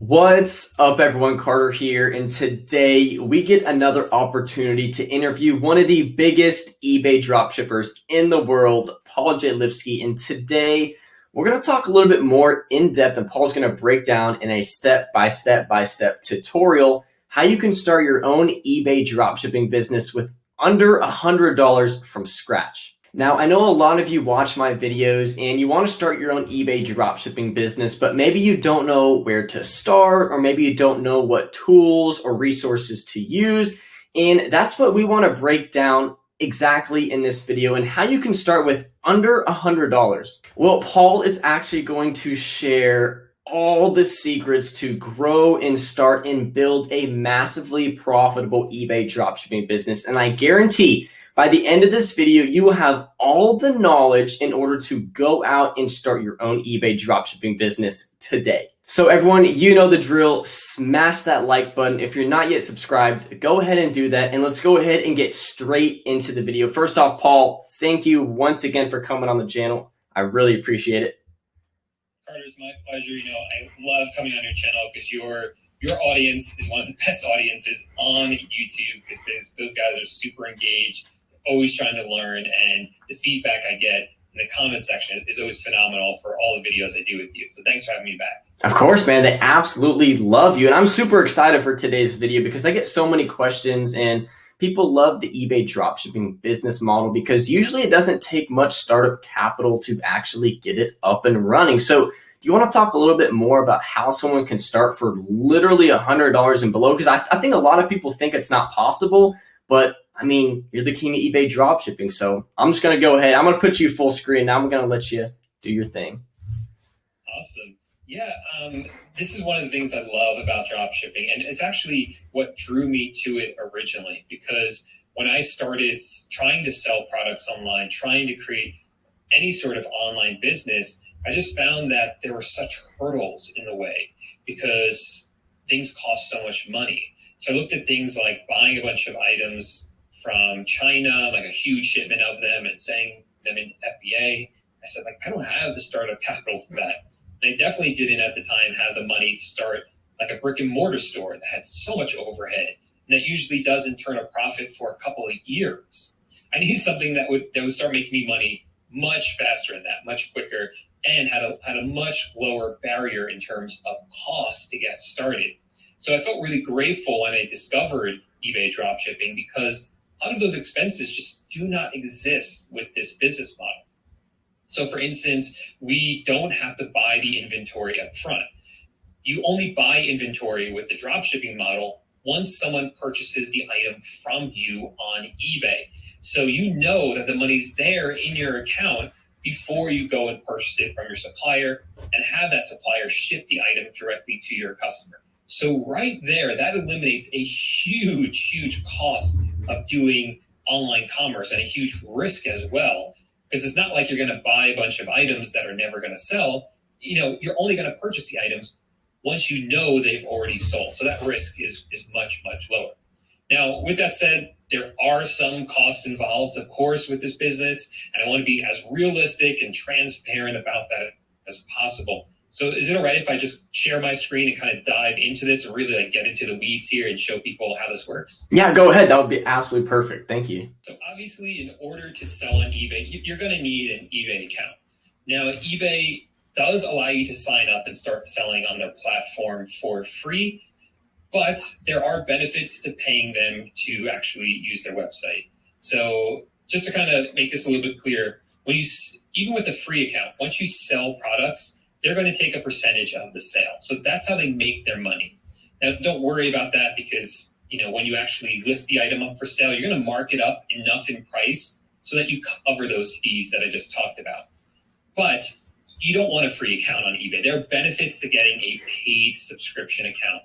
What's up, everyone? Carter here, and today we get another opportunity to interview one of the biggest eBay dropshippers in the world, Paul J Lipsky. And today we're going to talk a little bit more in depth, and Paul's going to break down in a step-by-step tutorial how you can start your own eBay dropshipping business with under $100 from scratch. Now, I know a lot of you watch my videos and you want to start your own eBay dropshipping business, but maybe you don't know where to start, or maybe you don't know what tools or resources to use. And that's what we want to break down exactly in this video, and how you can start with under $100. Well, Paul is actually going to share all the secrets to grow and start and build a massively profitable eBay dropshipping business. And I guarantee by the end of this video, you will have all the knowledge in order to go out and start your own eBay dropshipping business today. So everyone, you know the drill. Smash that like button. If you're not yet subscribed, go ahead and do that. And let's go ahead and get straight into the video. First off, Paul, thank you once again for coming on the channel. I really appreciate it. Carter, it's my pleasure. I love coming on your channel because your audience is one of the best audiences on YouTube, because those guys are super engaged, always trying to learn, and the feedback I get in the comment section is always phenomenal for all the videos I do with you. So thanks for having me back. Of course, man. They absolutely love you. And I'm super excited for today's video because I get so many questions, and people love the eBay dropshipping business model because usually it doesn't take much startup capital to actually get it up and running. So do you want to talk a little bit more about how someone can start for literally $100 and below? Because I think a lot of people think it's not possible, but I mean, you're the king of eBay dropshipping. So I'm just going to go ahead. I'm going to put you full screen. Now I'm going to let you do your thing. Awesome. Yeah, this is one of the things I love about dropshipping, and it's actually what drew me to it originally, because when I started trying to sell products online, trying to create any sort of online business, I just found that there were such hurdles in the way because things cost so much money. So I looked at things like buying a bunch of items from China, like a huge shipment of them, and sending them into FBA. I said, I don't have the startup capital for that. And I definitely didn't at the time have the money to start like a brick and mortar store that had so much overhead, and that usually doesn't turn a profit for a couple of years. I needed something that would start making me money much faster than that, much quicker, and had a much lower barrier in terms of cost to get started. So I felt really grateful when I discovered eBay dropshipping, because a lot of those expenses just do not exist with this business model. So for instance, we don't have to buy the inventory up front. You only buy inventory with the dropshipping model once someone purchases the item from you on eBay. So you know that the money's there in your account before you go and purchase it from your supplier and have that supplier ship the item directly to your customer. So right there, that eliminates a huge cost of doing online commerce, and a huge risk as well, because it's not like you're going to buy a bunch of items that are never going to sell. You're only going to purchase the items once you know they've already sold. So that risk is much lower. Now, with that said, there are some costs involved, of course, with this business, and I want to be as realistic and transparent about that as possible. So is it all right if I just share my screen and kind of dive into this and really get into the weeds here and show people how this works? Yeah, go ahead. That would be absolutely perfect. Thank you. So obviously, in order to sell on eBay, you're going to need an eBay account. Now, eBay does allow you to sign up and start selling on their platform for free, but there are benefits to paying them to actually use their website. So just to kind of make this a little bit clear, even with a free account, once you sell products, they're going to take a percentage of the sale. So that's how they make their money. Now, don't worry about that, because when you actually list the item up for sale, you're going to mark it up enough in price so that you cover those fees that I just talked about. But you don't want a free account on eBay. There are benefits to getting a paid subscription account.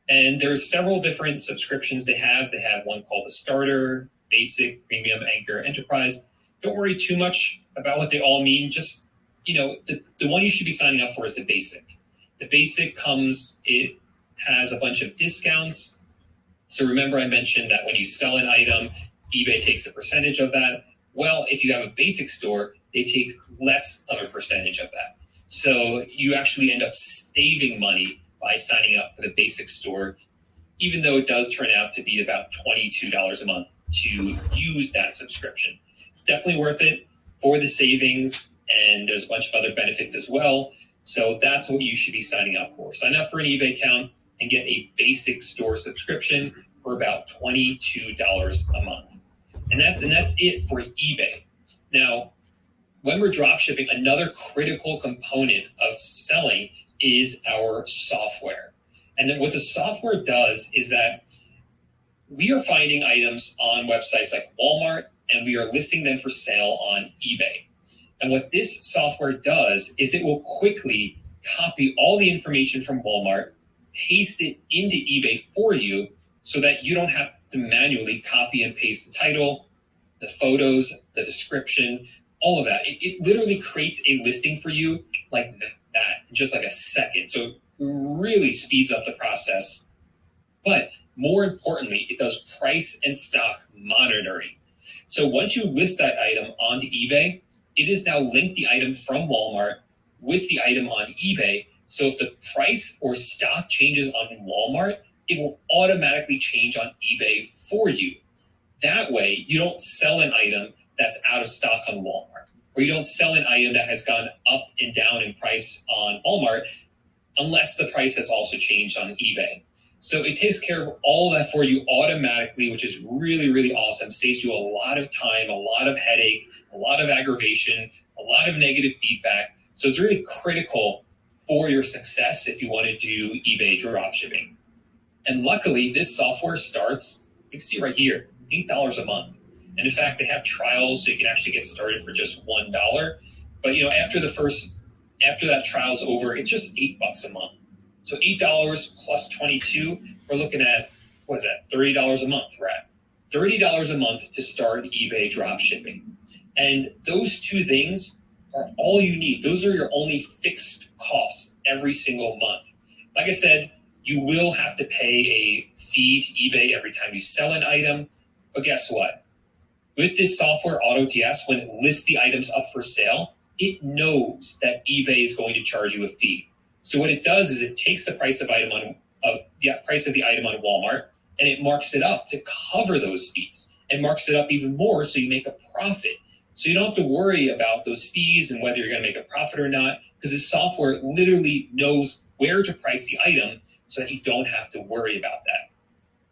And there's several different subscriptions they have. They have one called the Starter, Basic, Premium, Anchor, Enterprise. Don't worry too much about what they all mean. Just, the one you should be signing up for is the Basic. The Basic it has a bunch of discounts. So remember I mentioned that when you sell an item, eBay takes a percentage of that. Well, if you have a basic store, they take less of a percentage of that. So you actually end up saving money by signing up for the basic store, even though it does turn out to be about $22 a month to use that subscription. It's definitely worth it for the savings, and there's a bunch of other benefits as well. So that's what you should be signing up for. Sign up for an eBay account and get a basic store subscription for about $22 a month. And that's it for eBay. Now, when we're dropshipping, another critical component of selling is our software. And then what the software does is that we are finding items on websites like Walmart, and we are listing them for sale on eBay. And what this software does is it will quickly copy all the information from Walmart, paste it into eBay for you so that you don't have to manually copy and paste the title, the photos, the description, all of that. It literally creates a listing for you like that in just like a second. So it really speeds up the process. But more importantly, it does price and stock monitoring. So once you list that item onto eBay, it is now linked the item from Walmart with the item on eBay. So if the price or stock changes on Walmart, it will automatically change on eBay for you. That way, you don't sell an item that's out of stock on Walmart, or you don't sell an item that has gone up and down in price on Walmart unless the price has also changed on eBay. So it takes care of all that for you automatically, which is really, really awesome. Saves you a lot of time, a lot of headache, a lot of aggravation, a lot of negative feedback. So it's really critical for your success if you want to do eBay dropshipping. And luckily, this software starts, you can see right here, $8 a month. And in fact, they have trials so you can actually get started for just $1. But after that trial's over, it's just $8 a month. So $8 plus 22, we're looking at, what is that, $30 a month, right? $30 a month to start eBay dropshipping. And those two things are all you need. Those are your only fixed costs every single month. Like I said, you will have to pay a fee to eBay every time you sell an item. But guess what? With this software, AutoDS, when it lists the items up for sale, it knows that eBay is going to charge you a fee. So what it does is it takes the price of the item on Walmart and it marks it up to cover those fees and marks it up even more so you make a profit. So you don't have to worry about those fees and whether you're going to make a profit or not, because the software literally knows where to price the item so that you don't have to worry about that.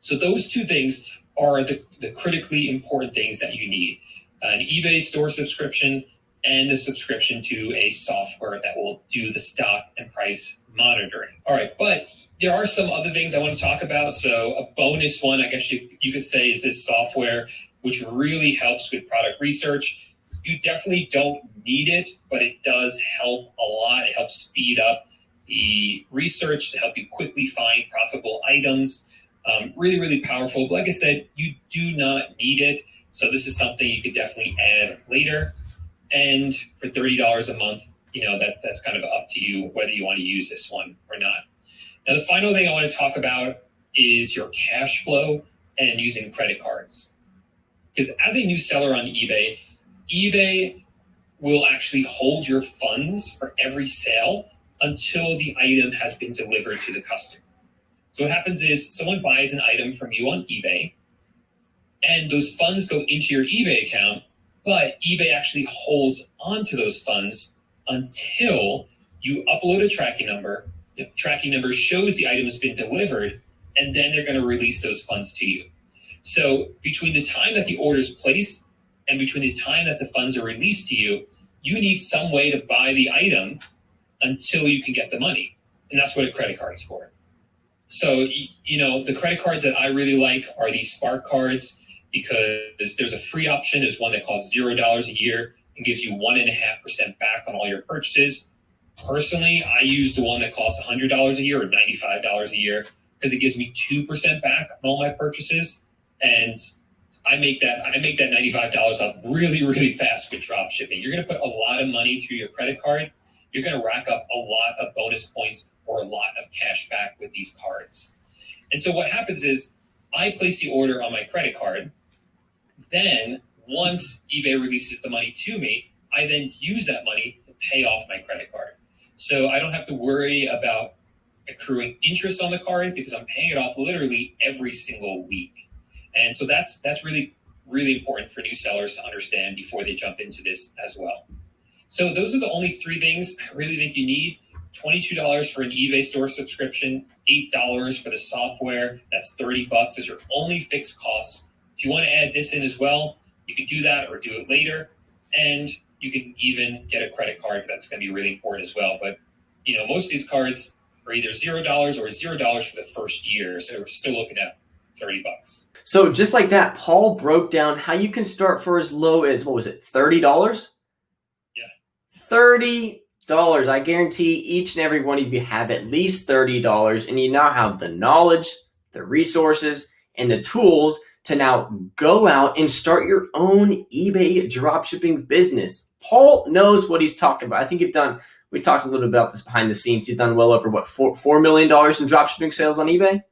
So those two things are the critically important things that you need: an eBay store subscription and a subscription to a software that will do the stock and price monitoring. All right, but there are some other things I want to talk about. So a bonus one, I guess you could say, is this software, which really helps with product research. You definitely don't need it, but it does help a lot. It helps speed up the research to help you quickly find profitable items. Really, really powerful. But like I said, you do not need it. So this is something you could definitely add later. And for $30 a month, that's kind of up to you whether you want to use this one or not. Now, the final thing I want to talk about is your cash flow and using credit cards. Because as a new seller on eBay, eBay will actually hold your funds for every sale until the item has been delivered to the customer. So what happens is someone buys an item from you on eBay, and those funds go into your eBay account, but eBay actually holds onto those funds until you upload a tracking number. The tracking number shows the item has been delivered, and then they're going to release those funds to you. So between the time that the order is placed and between the time that the funds are released to you, you need some way to buy the item until you can get the money. And that's what a credit card's for. So, the credit cards that I really like are these Spark cards, because there's a free option. There's one that costs $0 a year and gives you 1.5% back on all your purchases. Personally, I use the one that costs $100 a year or $95 a year because it gives me 2% back on all my purchases. And I make that $95 up really, really fast with drop shipping. You're going to put a lot of money through your credit card. You're going to rack up a lot of bonus points or a lot of cash back with these cards. And so what happens is I place the order on my credit card. Then once eBay releases the money to me, I then use that money to pay off my credit card. So I don't have to worry about accruing interest on the card because I'm paying it off literally every single week. And so that's really, really important for new sellers to understand before they jump into this as well. So those are the only three things I really think you need. $22 for an eBay store subscription, $8 for the software. That's $30 as your only fixed costs. If you want to add this in as well, you can do that or do it later. And you can even get a credit card. That's going to be really important as well. But, most of these cards are either $0 or $0 for the first year. So we're still looking at $30. So just like that, Paul broke down how you can start for as low as, what was it, $30? Yeah. $30. I guarantee each and every one of you have at least $30, and you now have the knowledge, the resources, and the tools to now go out and start your own eBay dropshipping business. Paul knows what he's talking about. I think we talked a little bit about this behind the scenes. You've done well over, $4 million in dropshipping sales on eBay?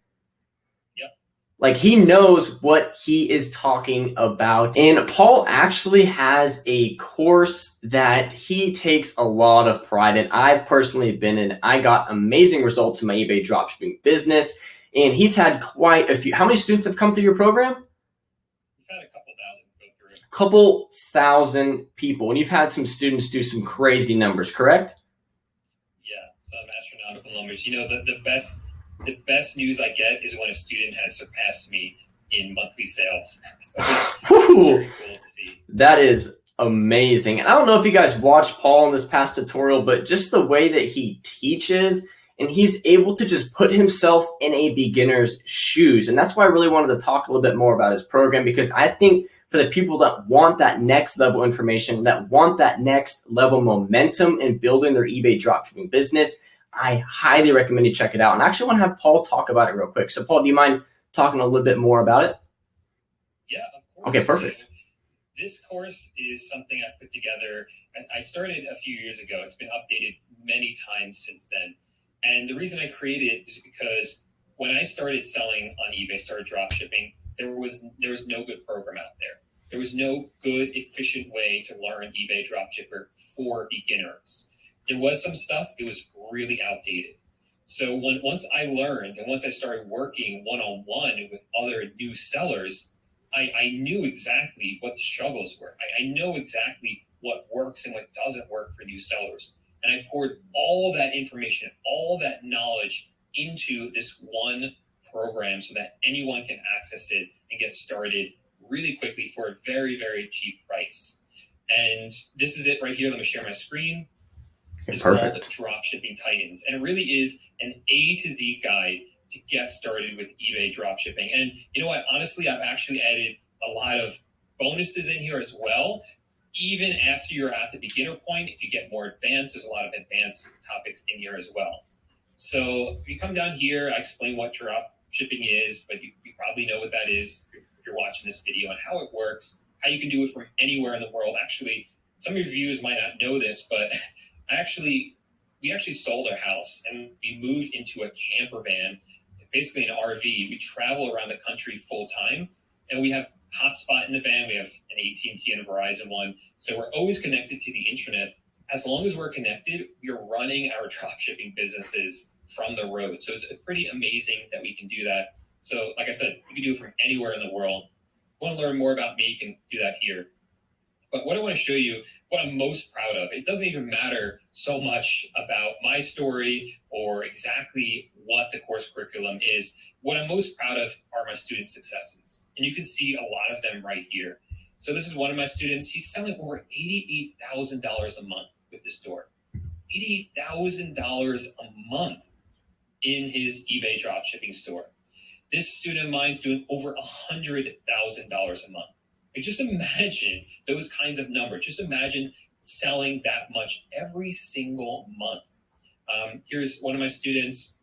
Like, he knows what he is talking about. And Paul actually has a course that he takes a lot of pride in. I've personally been in. I got amazing results in my eBay dropshipping business. And he's had quite a few. How many students have come through your program? We've had a couple thousand go through. Couple thousand people. And you've had some students do some crazy numbers, correct? Yeah, some astronomical numbers. The best news I get is when a student has surpassed me in monthly sales. So it's very cool to see. That is amazing. And I don't know if you guys watched Paul in this past tutorial, but just the way that he teaches, and he's able to just put himself in a beginner's shoes. And that's why I really wanted to talk a little bit more about his program, because I think for the people that want that next level information, that want that next level momentum in building their eBay dropshipping business, I highly recommend you check it out. And I actually want to have Paul talk about it real quick. So Paul, do you mind talking a little bit more about it? Yeah, of course. Okay, perfect. So this course is something I put together. I started a few years ago. It's been updated many times since then. And the reason I created it is because when I started selling on eBay, started dropshipping, there was no good program out there. There was no good, efficient way to learn eBay dropshipper for beginners. There was some stuff, it was really outdated. So once I learned and once I started working one-on-one with other new sellers, I knew exactly what the struggles were. I know exactly what works and what doesn't work for new sellers. And I poured all that information, all that knowledge into this one program so that anyone can access it and get started really quickly for a very, very cheap price. And this is it right here. Let me share my screen. It's called Dropshipping Titans. And it really is an A to Z guide to get started with eBay dropshipping. And you know what? Honestly, I've actually added a lot of bonuses in here as well. Even after you're at the beginner point, if you get more advanced, there's a lot of advanced topics in here as well. So if you come down here, I explain what dropshipping is, but you probably know what that is if you're watching this video, and how it works, how you can do it from anywhere in the world. Actually, some of your viewers might not know this, but we actually sold our house and we moved into a camper van, basically an RV. We travel around the country full time, and we have hotspot in the van. We have an AT&T and a Verizon one. So we're always connected to the internet. As long as we're connected, we are running our dropshipping businesses from the road. So it's pretty amazing that we can do that. So like I said, you can do it from anywhere in the world. If you want to learn more about me, you can do that here. But what I want to show you, what I'm most proud of, it doesn't even matter so much about my story or exactly what the course curriculum is. What I'm most proud of are my student successes. And you can see a lot of them right here. So this is one of my students. He's selling over $88,000 a month with this store. $88,000 a month in his eBay dropshipping store. This student of mine is doing over $100,000 a month. Just imagine those kinds of numbers. Just imagine selling that much every single month. Here's one of my students,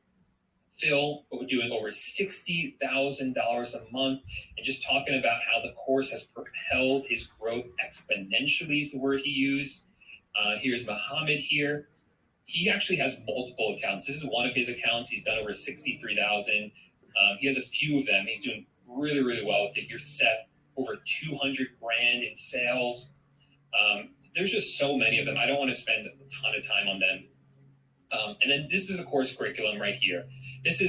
Phil, doing over $60,000 a month, and just talking about how the course has propelled his growth exponentially is the word he used. Here's Muhammad here. He actually has multiple accounts. This is one of his accounts. He's done over 63,000. He has a few of them. He's doing really, really well with it. Here's Seth, over 200 grand in sales. There's just so many of them. I don't want to spend a ton of time on them. And then this is a course curriculum right here. That's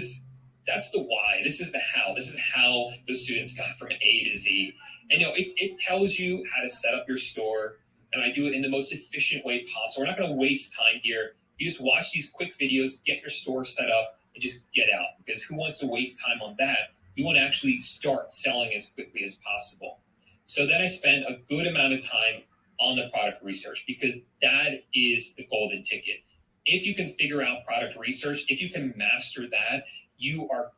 the why. This is the how. This is how those students got from A to Z. And it tells you how to set up your store. And I do it in the most efficient way possible. We're not going to waste time here. You just watch these quick videos, get your store set up, and just get out. Because who wants to waste time on that? We want to actually start selling as quickly as possible. So then I spend a good amount of time on the product research, because that is the golden ticket. If you can figure out product research, if you can master that, you are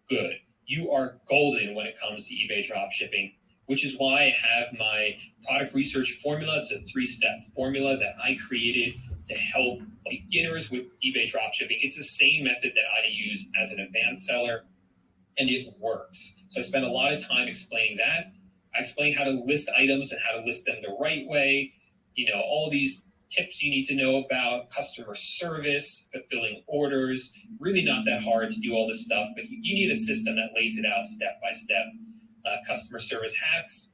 good. You are golden when it comes to eBay dropshipping, which is why I have my product research formula. It's a 3-step formula that I created to help beginners with eBay dropshipping. It's the same method that I use as an advanced seller, and it works. So I spend a lot of time explaining that. I explain how to list items and how to list them the right way. All these tips you need to know about customer service, fulfilling orders. Really not that hard to do all this stuff, but you need a system that lays it out step by step. Customer service hacks,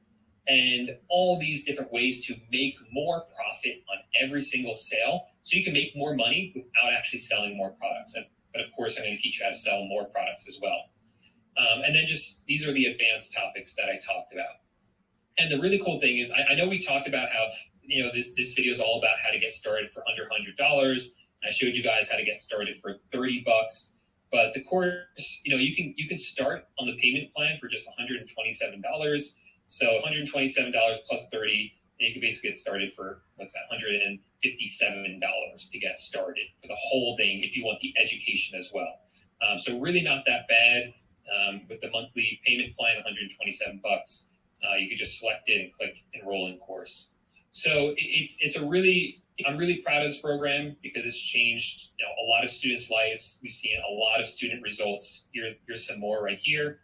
and all these different ways to make more profit on every single sale, so you can make more money without actually selling more products. But of course, I'm going to teach you how to sell more products as well. And then these are the advanced topics that I talked about. And the really cool thing is, I know we talked about how this video is all about how to get started for under $100. I showed you guys how to get started for $30. But the course, you can start on the payment plan for just $127. So $127 plus 30, and you can basically get started for $157 to get started for the whole thing if you want the education as well. So really not that bad. With the monthly payment plan, $127. You could just select it and click enroll in course. So I'm really proud of this program, because it's changed a lot of students' lives. We've seen a lot of student results. Here's some more right here.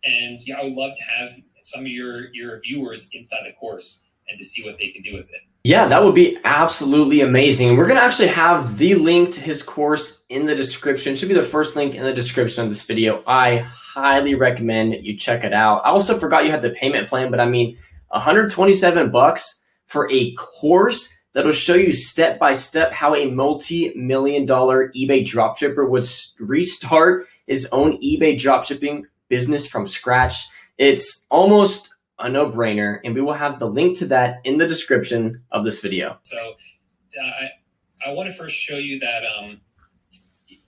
And I would love to have some of your viewers inside the course and to see what they can do with it. Yeah, that would be absolutely amazing. We're going to actually have the link to his course in the description. It should be the first link in the description of this video. I highly recommend you check it out. I also forgot you had the payment plan, but I mean, $127 for a course that'll show you step by step how a multi-million-dollar eBay dropshipper would restart his own eBay dropshipping business from scratch. It's almost a no-brainer, and we will have the link to that in the description of this video. So I want to first show you that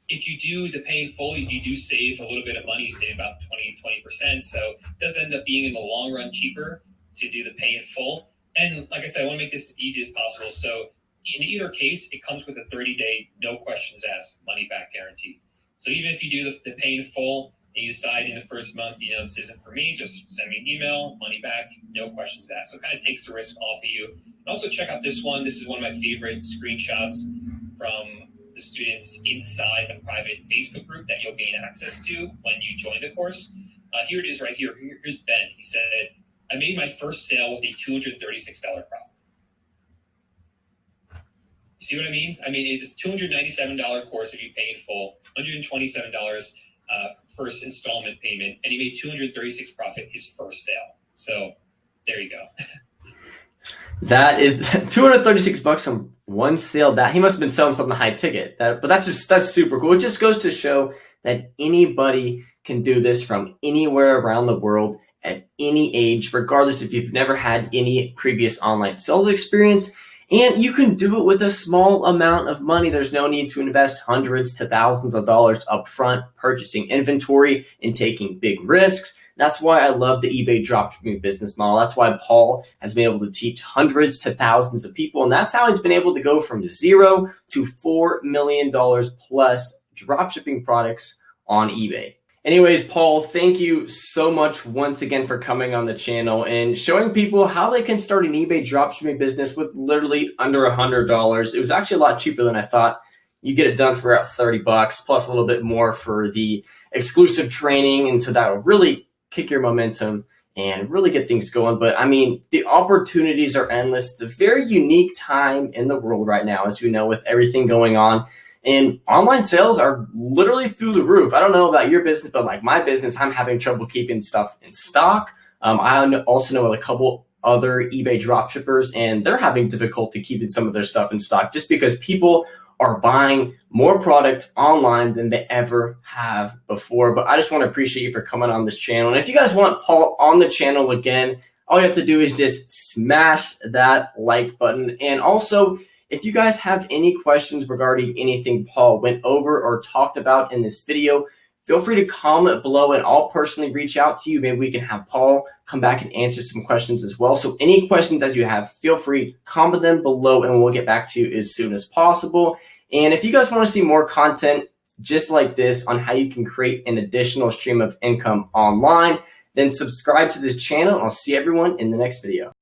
if you do the pay in full, you do save a little bit of money. You save about 20%. So it does end up being in the long run cheaper to do the pay in full. And like I said, I want to make this as easy as possible. So in either case, it comes with a 30-day, no questions asked, money back guarantee. So even if you do the pay in full and you decide in the first month, this isn't for me, just send me an email, money back, no questions asked. So it kind of takes the risk off of you. And also check out this one. This is one of my favorite screenshots from the students inside the private Facebook group that you'll gain access to when you join the course. Here it is right here. Here's Ben. He said, I made my first sale with a $236 profit. You see what I mean? I mean, it's a $297 course if you pay in full, $127 first installment payment, and he made $236 profit his first sale. So there you go. That is $236 on one sale. That he must have been selling something high ticket. But that's super cool. It just goes to show that anybody can do this from anywhere around the world at any age, regardless if you've never had any previous online sales experience. And you can do it with a small amount of money. There's no need to invest hundreds to thousands of dollars upfront purchasing inventory and taking big risks. That's why I love the eBay dropshipping business model. That's why Paul has been able to teach hundreds to thousands of people. And that's how he's been able to go from $0 to $4 million plus dropshipping products on eBay. Anyways, Paul, thank you so much once again for coming on the channel and showing people how they can start an eBay dropshipping business with literally under $100. It was actually a lot cheaper than I thought. You get it done for about $30 plus a little bit more for the exclusive training. And so that will really kick your momentum and really get things going. But I mean, the opportunities are endless. It's a very unique time in the world right now, as we know, with everything going on. And online sales are literally through the roof. I don't know about your business, but like my business, I'm having trouble keeping stuff in stock. I also know a couple other eBay dropshippers, and they're having difficulty keeping some of their stuff in stock just because people are buying more product online than they ever have before. But I just want to appreciate you for coming on this channel. And if you guys want Paul on the channel again, all you have to do is just smash that like button. And also, if you guys have any questions regarding anything Paul went over or talked about in this video, feel free to comment below and I'll personally reach out to you. Maybe we can have Paul come back and answer some questions as well. So any questions that you have, feel free, comment them below and we'll get back to you as soon as possible. And if you guys want to see more content just like this on how you can create an additional stream of income online, then subscribe to this channel. I'll see everyone in the next video.